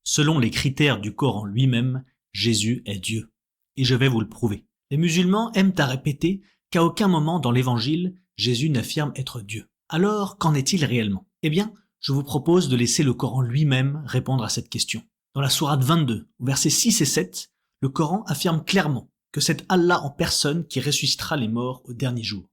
Selon les critères du Coran lui-même, Jésus est Dieu. Et je vais vous le prouver. Les musulmans aiment à répéter qu'à aucun moment dans l'évangile, Jésus n'affirme être Dieu. Alors, qu'en est-il réellement? Eh bien, je vous propose de laisser le Coran lui-même répondre à cette question. Dans la sourate 22, versets 6 et 7, le Coran affirme clairement que c'est Allah en personne qui ressuscitera les morts au dernier jour.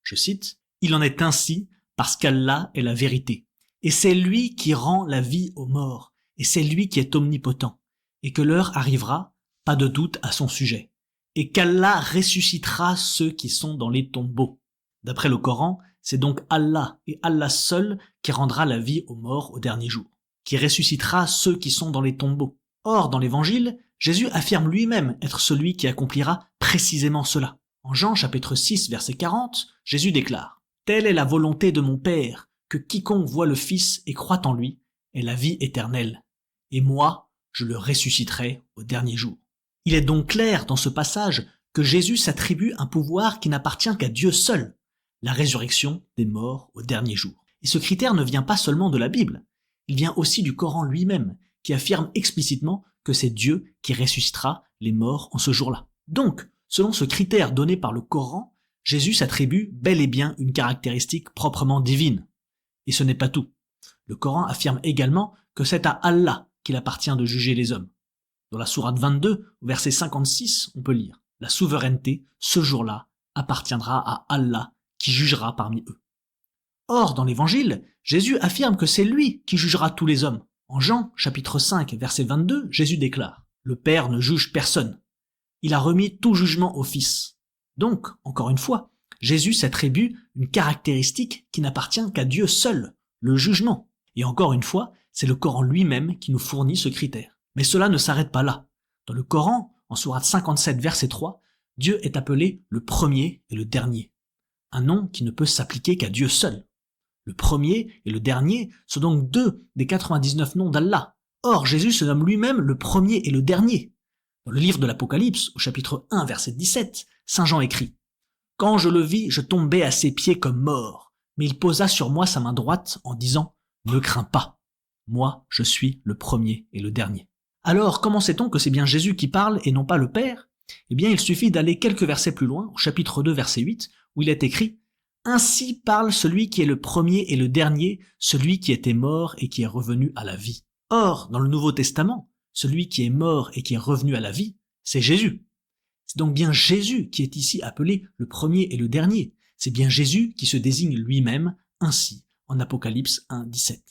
Je cite, « Il en est ainsi parce qu'Allah est la vérité, et c'est lui qui rend la vie aux morts, et c'est lui qui est omnipotent, et que l'heure arrivera, pas de doute à son sujet, et qu'Allah ressuscitera ceux qui sont dans les tombeaux. » D'après le Coran, c'est donc Allah et Allah seul qui rendra la vie aux morts au dernier jour, qui ressuscitera ceux qui sont dans les tombeaux. Or, dans l'évangile, Jésus affirme lui-même être celui qui accomplira précisément cela. En Jean chapitre 6 verset 40, Jésus déclare « Telle est la volonté de mon Père, que quiconque voit le Fils et croit en lui ait la vie éternelle. Et moi, je le ressusciterai au dernier jour. » Il est donc clair dans ce passage que Jésus s'attribue un pouvoir qui n'appartient qu'à Dieu seul, la résurrection des morts au dernier jour. Et ce critère ne vient pas seulement de la Bible, il vient aussi du Coran lui-même, qui affirme explicitement que c'est Dieu qui ressuscitera les morts en ce jour-là. Donc, selon ce critère donné par le Coran, Jésus s'attribue bel et bien une caractéristique proprement divine. Et ce n'est pas tout. Le Coran affirme également que c'est à Allah qu'il appartient de juger les hommes. Dans la sourate 22, au verset 56, on peut lire « La souveraineté, ce jour-là, appartiendra à Allah qui jugera parmi eux. » Or, dans l'Évangile, Jésus affirme que c'est lui qui jugera tous les hommes. En Jean, chapitre 5, verset 22, Jésus déclare « Le Père ne juge personne. Il a remis tout jugement au Fils. » Donc, encore une fois, Jésus s'attribue une caractéristique qui n'appartient qu'à Dieu seul, le jugement. Et encore une fois, c'est le Coran lui-même qui nous fournit ce critère. Mais cela ne s'arrête pas là. Dans le Coran, en sourate 57, verset 3, Dieu est appelé le premier et le dernier. Un nom qui ne peut s'appliquer qu'à Dieu seul. Le premier et le dernier sont donc deux des 99 noms d'Allah. Or, Jésus se nomme lui-même le premier et le dernier. Dans le livre de l'Apocalypse, au chapitre 1, verset 17, Saint Jean écrit « Quand je le vis, je tombai à ses pieds comme mort, mais il posa sur moi sa main droite en disant « Ne crains pas, moi je suis le premier et le dernier. » Alors, comment sait-on que c'est bien Jésus qui parle et non pas le Père? Eh bien, il suffit d'aller quelques versets plus loin, au chapitre 2, verset 8, où il est écrit « Ainsi parle celui qui est le premier et le dernier, celui qui était mort et qui est revenu à la vie. » Or, dans le Nouveau Testament, celui qui est mort et qui est revenu à la vie, c'est Jésus. C'est donc bien Jésus qui est ici appelé le premier et le dernier. C'est bien Jésus qui se désigne lui-même ainsi en Apocalypse 1, 17.